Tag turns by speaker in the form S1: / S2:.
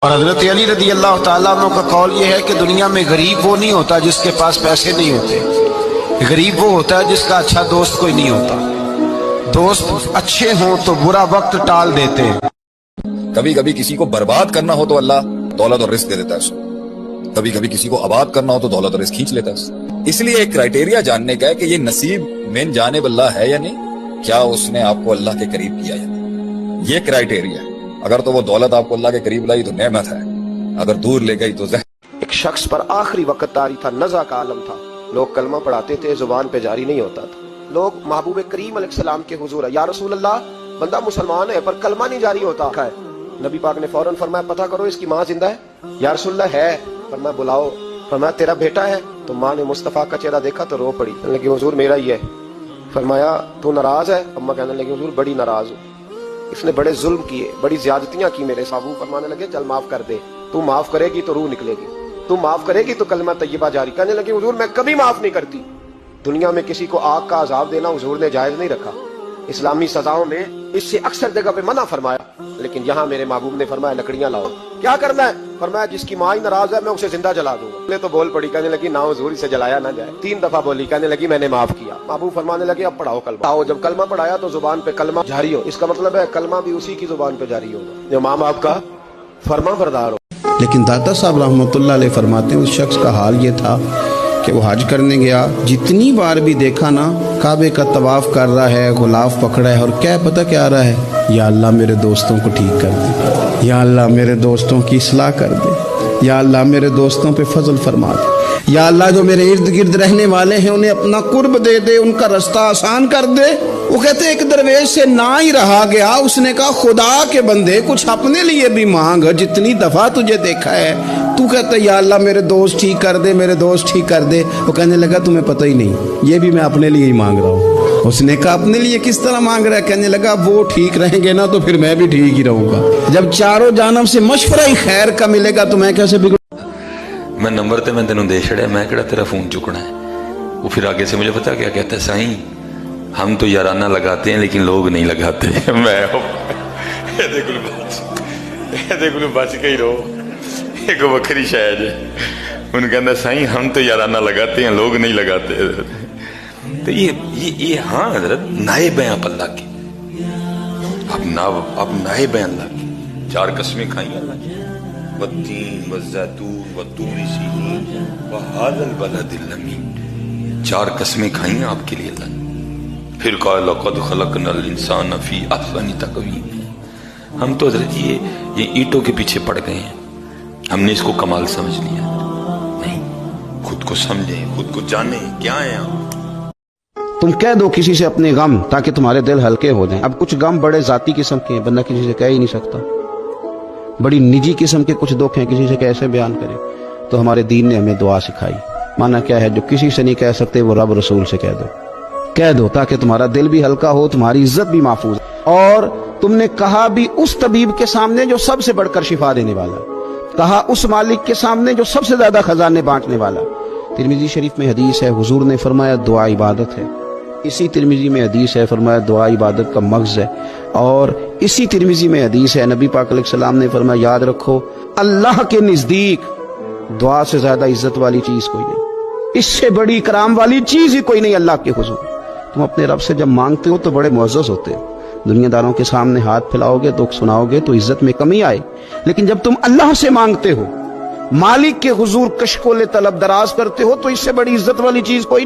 S1: اور حضرت علی رضی اللہ تعالیٰ عنہ کا قول یہ ہے کہ دنیا میں غریب وہ نہیں ہوتا جس کے پاس پیسے نہیں ہوتے، غریب وہ ہوتا ہے جس کا اچھا دوست کوئی نہیں ہوتا۔ دوست اچھے ہوں تو برا وقت ٹال دیتے ہیں۔
S2: کبھی کبھی کسی کو برباد کرنا ہو تو اللہ دولت اور رزق دے دیتا ہے اس کو، کبھی کبھی کسی کو آباد کرنا ہو تو دولت اور رزق کھینچ لیتا ہے اس کو۔ اس لیے ایک کرائٹیریا جاننے کا ہے کہ یہ نصیب من جانب اللہ ہے یا نہیں، کیا اس نے آپ کو اللہ کے قریب کیا یا نہیں، یہ کرائٹیریا ہے۔ اگر تو وہ دولت آپ کو اللہ کے قریب لائی تو نعمت ہے، اگر دور لے گئی تو زہر۔
S3: ایک شخص پر آخری وقت طاری تھا، نزع کا عالم تھا، لوگ کلمہ پڑھاتے تھے، زبان پہ جاری نہیں ہوتا تھا۔ لوگ محبوب کریم علیہ السلام کے حضور ہے، یا رسول اللہ بندہ مسلمان ہے پر کلمہ نہیں جاری ہوتا ہے۔ نبی پاک نے فوراً فرمایا پتہ کرو اس کی ماں زندہ ہے؟ یا رسول اللہ ہے۔ فرمایا بلاؤ۔ فرمایا تیرا بیٹا ہے؟ تو ماں نے مصطفیٰ کا چہرہ دیکھا تو رو پڑی، کہنے لگی حضور میرا ہی ہے۔ فرمایا تو ناراض ہے؟ اماں کہنے لگی حضور بڑی ناراض ہوں، اس نے بڑے ظلم کیے، بڑی زیادتیاں کی میرے ساتھ۔ فرمانے لگے چل معاف کر دے، تو معاف کرے گی تو روح نکلے گی، تو معاف کرے گی تو کلمہ طیبہ جاری۔ کہنے لگی حضور میں کبھی معاف نہیں کرتی۔ دنیا میں کسی کو آگ کا عذاب دینا حضور نے جائز نہیں رکھا، اسلامی سزاؤں میں اس سے اکثر جگہ پہ منع فرمایا، لیکن یہاں میرے محبوب نے فرمایا لکڑیاں لاؤ۔ کیا کرنا ہے؟ فرمایا جس کی ماں ہی ناراض ہے میں اسے زندہ جلا دوں گا۔ تو بول پڑی، کہنے لگی نہ حضور اسے جلایا نہ جائے۔ 3 دفعہ بولی، کہنے لگی میں نے معاف کیا۔ محبوب فرمانے لگے اب پڑھاؤ کلمہ۔ آؤ جب کلمہ پڑھایا تو زبان پہ کلمہ جاری ہو، اس کا مطلب ہے کلمہ بھی اسی کی زبان پہ جاری ہوگا جو ماں باپ کا فرما بردار ہو۔
S4: لیکن داتا صاحب رحمۃ اللہ علیہ فرماتے ہیں اس شخص کا حال یہ تھا کہ وہ حج کرنے گیا، جتنی بار بھی دیکھا نا کعبے کا طواف کر رہا ہے، غلاف پکڑا ہے، اور کیا پتہ کیا آ رہا ہے، یا اللہ میرے دوستوں کو ٹھیک کر دے، یا اللہ میرے دوستوں کی اصلاح کر دے، یا اللہ میرے دوستوں پہ فضل فرما دے، یا اللہ جو میرے ارد گرد رہنے والے ہیں انہیں اپنا قرب دے دے، ان کا رستہ آسان کر دے۔ وہ کہتے ہیں ایک درویش سے نہ ہی رہا گیا، اس نے کہا خدا کے بندے کچھ اپنے لیے بھی مانگ، جتنی دفعہ تجھے دیکھا ہے تو کہتا ہے یا اللہ میرے دوست ٹھیک کر دے، میرے دوست ٹھیک کر دے۔ وہ کہنے لگا تمہیں پتہ ہی نہیں، یہ بھی میں اپنے لیے ہی مانگ رہا ہوں۔ اس نے کہا اپنے لیے کس طرح مانگ رہا ہے؟ کہنے لگا وہ ٹھیک رہیں گے نا تو پھر میں بھی ٹھیک ہی رہوں گا۔ جب چاروں جانب سے مشورہ ہی خیر کا ملے گا تو میں کیسے بگڑوں؟
S5: میں نمبر تے میں تینوں دے چھڑیا، میں کہڑا تیرا فون چکنا ہے۔ وہ پھر آگے سے مجھے پتا کیا کہتا ہے، سائیں ہم تو یارانہ لگاتے ہیں لیکن لوگ نہیں لگاتے۔ میں بچ کے ہی رہو، ایک وکری شاید ہے۔ انہوں کہتا سائیں ہم تو یارانہ لگاتے ہیں لوگ نہیں لگاتے۔ تو یہ ہاں حضرت نائب ہیں آپ اللہ کے، آپ نائب ہیں اللہ کے۔ 4 قسمیں کھائیں اللہ کی، والتین والزیتون والطور سینین وہذا البلد الامین۔ 4 قسمیں کھائیں آپ کے لیے اللہ نے۔ پھر کہا لقد خلقنا الانسان فی احسن تقویم۔ ہم تو حضرت یہ اینٹوں کے پیچھے پڑ گئے ہیں، ہم نے اس کو کمال سمجھ لیا۔ نہیں، خود کو سمجھیں، خود کو جانیں کیا ہے آپ۔
S4: تم کہہ دو کسی سے اپنے غم تاکہ تمہارے دل ہلکے ہو جائیں۔ اب کچھ غم بڑے ذاتی قسم کے ہیں، بندہ کسی سے کہہ ہی نہیں سکتا، بڑی نجی قسم کے کچھ دکھ ہیں، کسی سے کیسے بیان کرے؟ تو ہمارے دین نے ہمیں دعا سکھائی۔ مانا کیا ہے؟ جو کسی سے نہیں کہہ سکتے وہ رب رسول سے کہہ دو تاکہ تمہارا دل بھی ہلکا ہو، تمہاری عزت بھی محفوظ۔ اور تم نے کہا بھی اس طبیب کے سامنے جو سب سے بڑھ کر شفا دینے والا، کہا اس مالک کے سامنے جو سب سے زیادہ خزانے بانٹنے والا۔ ترمذی شریف میں حدیث ہے، حضور نے فرمایا دعا عبادت ہے۔ اسی ترمذی میں حدیث ہے، فرمایا دعا عبادت کا مغز ہے۔ اور اسی ترمذی میں حدیث ہے، نبی پاک علیہ السلام نے فرمایا یاد رکھو اللہ کے نزدیک دعا سے زیادہ عزت والی چیز کوئی نہیں، اس سے بڑی اکرام والی چیز ہی کوئی نہیں اللہ کے حضور۔ تم اپنے رب سے جب مانگتے ہو تو بڑے معزز ہوتے ہو، دنیا داروں کے سامنے ہاتھ پھیلاؤ گے، دکھ سناؤ گے تو عزت میں کمی آئے، لیکن جب تم اللہ سے مانگتے ہو، مالک کے حضور کشکول طلب دراز کرتے ہو، تو اس سے بڑی عزت والی چیز کوئی